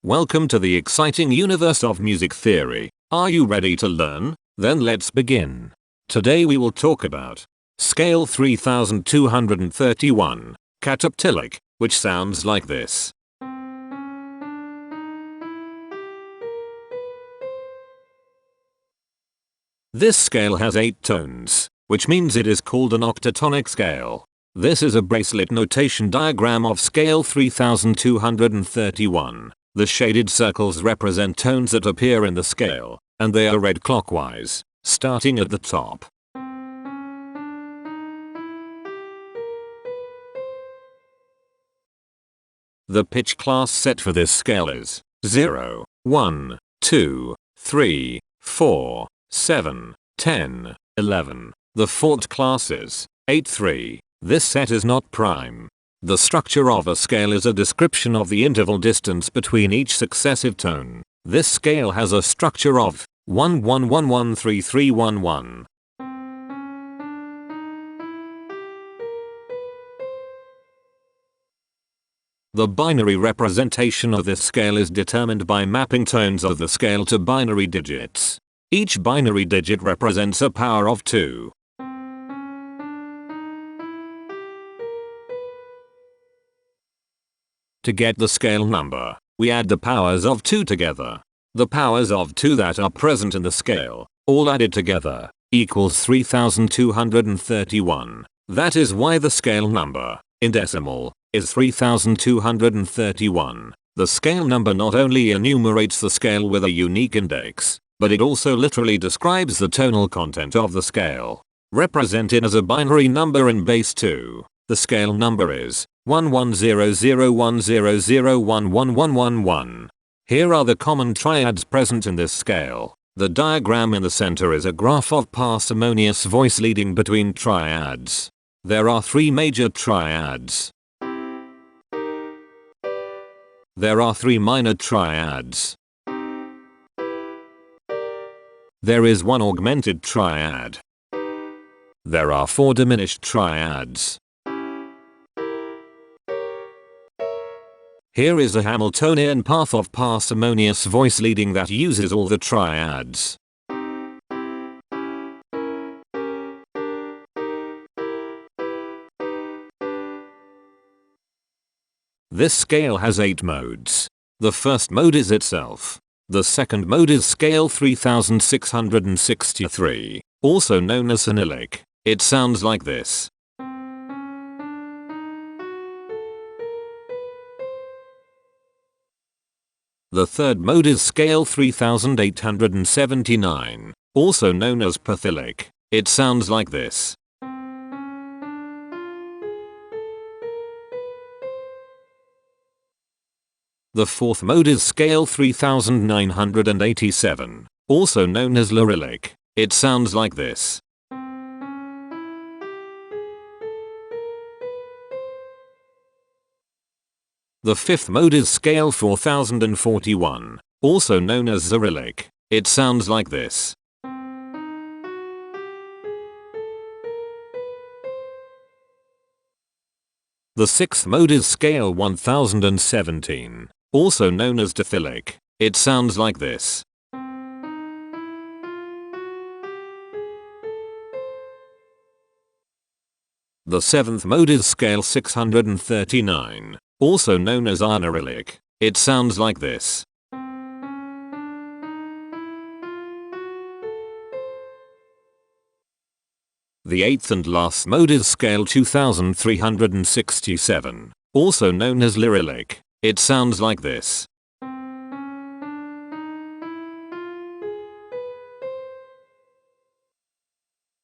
Welcome to the exciting universe of music theory. Are you ready to learn? Then let's begin. Today we will talk about Scale 3231, Kataptyllic, which sounds like this. This scale has 8 tones, which means it is called an octatonic scale. This is a bracelet notation diagram of scale 3231. The shaded circles represent tones that appear in the scale, and they are read clockwise, starting at the top. The pitch class set for this scale is 0, 1, 2, 3, 4, 7, 10, 11. The fault class is 8, 3. This set is not prime. The structure of a scale is a description of the interval distance between each successive tone. This scale has a structure of 1 1 1 1 3 3 1 1. The binary representation of this scale is determined by mapping tones of the scale to binary digits. Each binary digit represents a power of 2. To get the scale number, we add the powers of 2 together. The powers of 2 that are present in the scale, all added together, equals 3231. That is why the scale number, in decimal, is 3231. The scale number not only enumerates the scale with a unique index, but it also literally describes the tonal content of the scale. Represented as a binary number in base 2, the scale number is 110010011111. Here are the common triads present in this scale. The diagram in the center is a graph of parsimonious voice leading between triads. There are 3 major triads. There are 3 minor triads. There is 1 augmented triad. There are 4 diminished triads. Here is a Hamiltonian path of parsimonious voice leading that uses all the triads. This scale has 8 modes. The first mode is itself. The second mode is scale 3663, also known as Untitled. It sounds like this. The third mode is scale 3879, also known as Imperfections. It sounds like this. The fourth mode is scale 3987, also known as Lyric. It sounds like this. The fifth mode is scale 4041, also known as Cyrillic. It sounds like this. The sixth mode is scale 1017, also known as Diphthilic. It sounds like this. The seventh mode is scale 639. Also known as Anarylic. It sounds like this. The eighth and last mode is scale 2367, also known as Lyric. It sounds like this.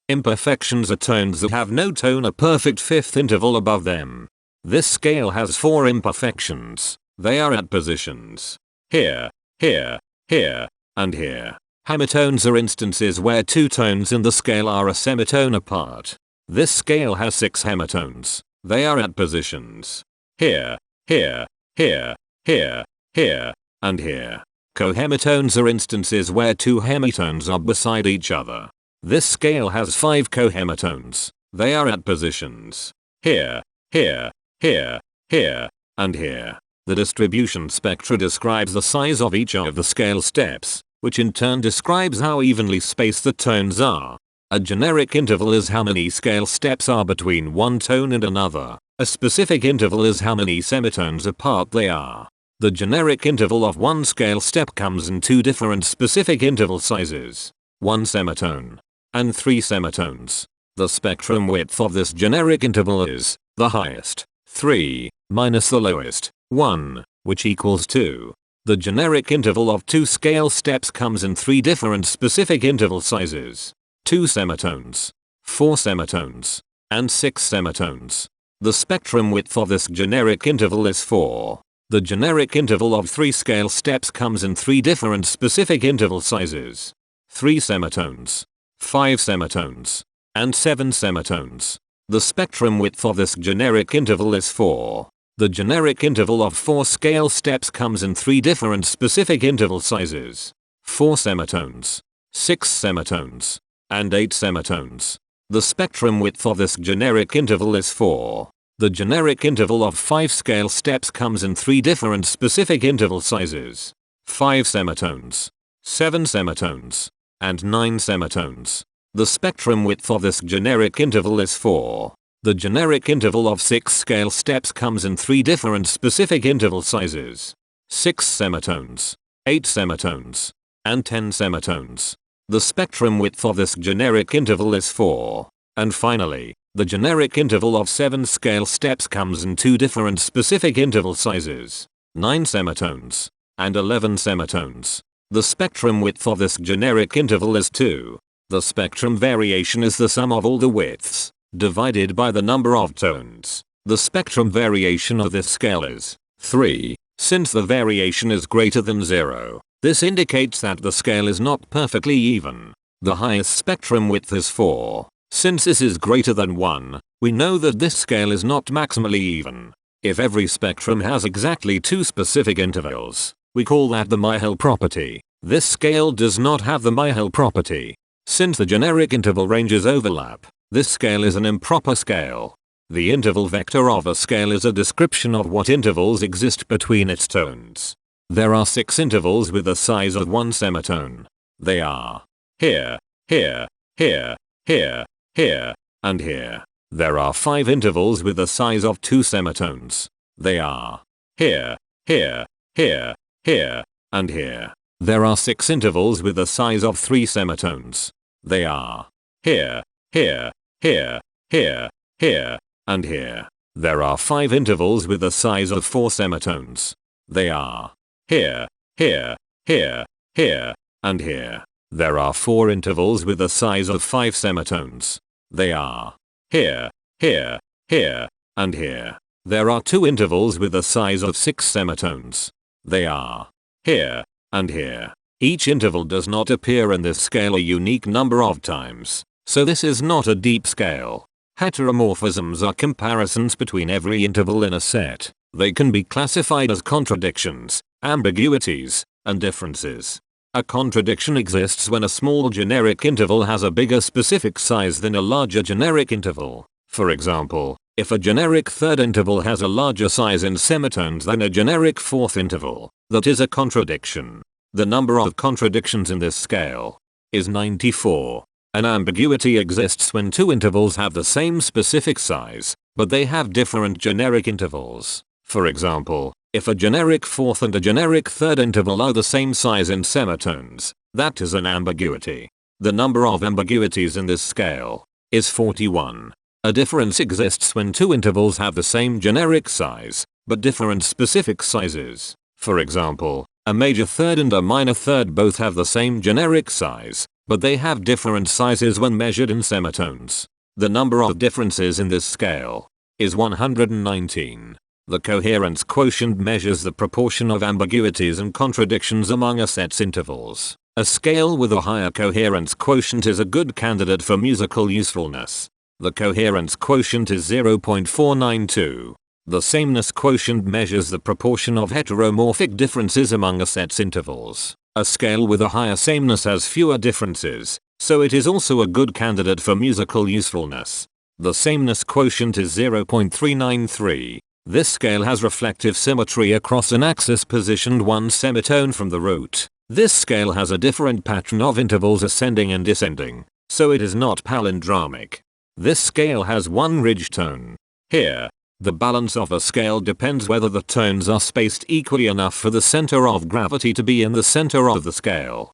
Imperfections are tones that have no tone, a perfect fifth interval above them. This scale has 4 imperfections. They are at positions here, here, here, and here. Hemitones are instances where 2 tones in the scale are a semitone apart. This scale has 6 hemitones. They are at positions here, here, here, here, here, and here. Cohemitones are instances where 2 hemitones are beside each other. This scale has 5 cohemitones. They are at positions here, here, here, here, and here. The distribution spectra describes the size of each of the scale steps, which in turn describes how evenly spaced the tones are. A generic interval is how many scale steps are between one tone and another. A specific interval is how many semitones apart they are. The generic interval of one scale step comes in two different specific interval sizes, 1 semitone and 3 semitones. The spectrum width of this generic interval is the highest, 3, minus the lowest, 1, which equals 2. The generic interval of two scale steps comes in three different specific interval sizes, 2 semitones, 4 semitones, and 6 semitones. The spectrum width of this generic interval is 4. The generic interval of 3 scale steps comes in 3 different specific interval sizes, 3 semitones, 5 semitones, and 7 semitones. The spectrum width of this generic interval is 4. The generic interval of 4 scale steps comes in 3 different specific interval sizes, 4 semitones, 6 semitones, and 8 semitones. The spectrum width of this generic interval is 4. The generic interval of 5 scale steps comes in 3 different specific interval sizes, 5 semitones, 7 semitones, and 9 semitones. The spectrum width of this generic interval is 4. The generic interval of 6 scale steps comes in 3 different specific interval sizes, 6 semitones, 8 semitones, and 10 semitones. The spectrum width of this generic interval is 4. And finally, the generic interval of 7 scale steps comes in 2 different specific interval sizes, 9 semitones, and 11 semitones. The spectrum width of this generic interval is 2. The spectrum variation is the sum of all the widths, divided by the number of tones. The spectrum variation of this scale is 3. Since the variation is greater than 0, this indicates that the scale is not perfectly even. The highest spectrum width is 4. Since this is greater than 1, we know that this scale is not maximally even. If every spectrum has exactly 2 specific intervals, we call that the Myhill property. This scale does not have the Myhill property. Since the generic interval ranges overlap, this scale is an improper scale. The interval vector of a scale is a description of what intervals exist between its tones. There are 6 intervals with the size of 1 semitone. They are here, here, here, here, here, and here. There are 5 intervals with the size of 2 semitones. They are here, here, here, here, and here. There are 6 intervals with the size of 3 semitones. They are here, here, here, here, here, and here. There are 5 intervals with the size of 4 semitones. They are here, here, here, here, and here. There are 4 intervals with the size of 5 semitones. They are here, here, here, and here. There are 2 intervals with the size of 6 semitones. They are here, and here. Each interval does not appear in this scale a unique number of times, so this is not a deep scale. Heteromorphisms are comparisons between every interval in a set. They can be classified as contradictions, ambiguities, and differences. A contradiction exists when a small generic interval has a bigger specific size than a larger generic interval. For example, if a generic third interval has a larger size in semitones than a generic fourth interval, that is a contradiction. The number of contradictions in this scale is 94. An ambiguity exists when 2 intervals have the same specific size, but they have different generic intervals. For example, if a generic fourth and a generic third interval are the same size in semitones, that is an ambiguity. The number of ambiguities in this scale is 41. A difference exists when 2 intervals have the same generic size, but different specific sizes. For example, a major third and a minor third both have the same generic size, but they have different sizes when measured in semitones. The number of differences in this scale is 119. The coherence quotient measures the proportion of ambiguities and contradictions among a set's intervals. A scale with a higher coherence quotient is a good candidate for musical usefulness. The coherence quotient is 0.492. The sameness quotient measures the proportion of heteromorphic differences among a set's intervals. A scale with a higher sameness has fewer differences, so it is also a good candidate for musical usefulness. The sameness quotient is 0.393. This scale has reflective symmetry across an axis positioned one semitone from the root. This scale has a different pattern of intervals ascending and descending, so it is not palindromic. This scale has one ridge tone. Here, the balance of a scale depends whether the tones are spaced equally enough for the center of gravity to be in the center of the scale.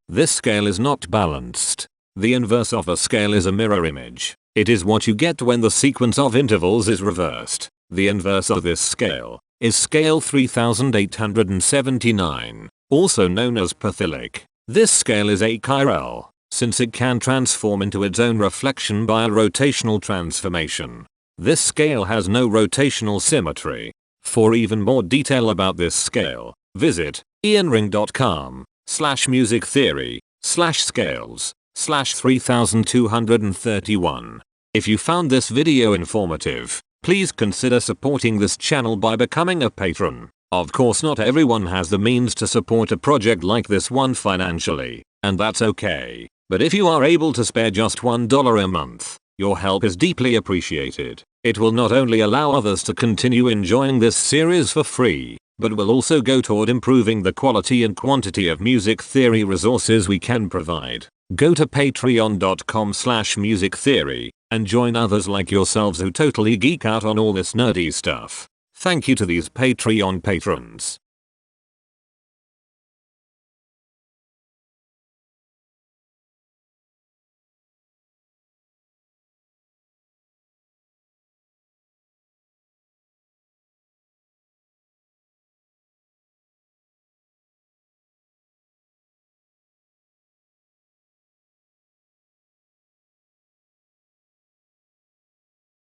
This scale is not balanced. The inverse of a scale is a mirror image. It is what you get when the sequence of intervals is reversed. The inverse of this scale is scale 3879, also known as Kataptyllic. This scale is achiral, since it can transform into its own reflection by a rotational transformation. This scale has no rotational symmetry. For even more detail about this scale, visit ianring.com/musictheory/scales/3231. If you found this video informative, please consider supporting this channel by becoming a patron. Of course, not everyone has the means to support a project like this one financially, and that's okay. But if you are able to spare just $1 a month, your help is deeply appreciated. It will not only allow others to continue enjoying this series for free, but will also go toward improving the quality and quantity of music theory resources we can provide. Go to patreon.com/musictheory and join others like yourselves who totally geek out on all this nerdy stuff. Thank you to these Patreon patrons.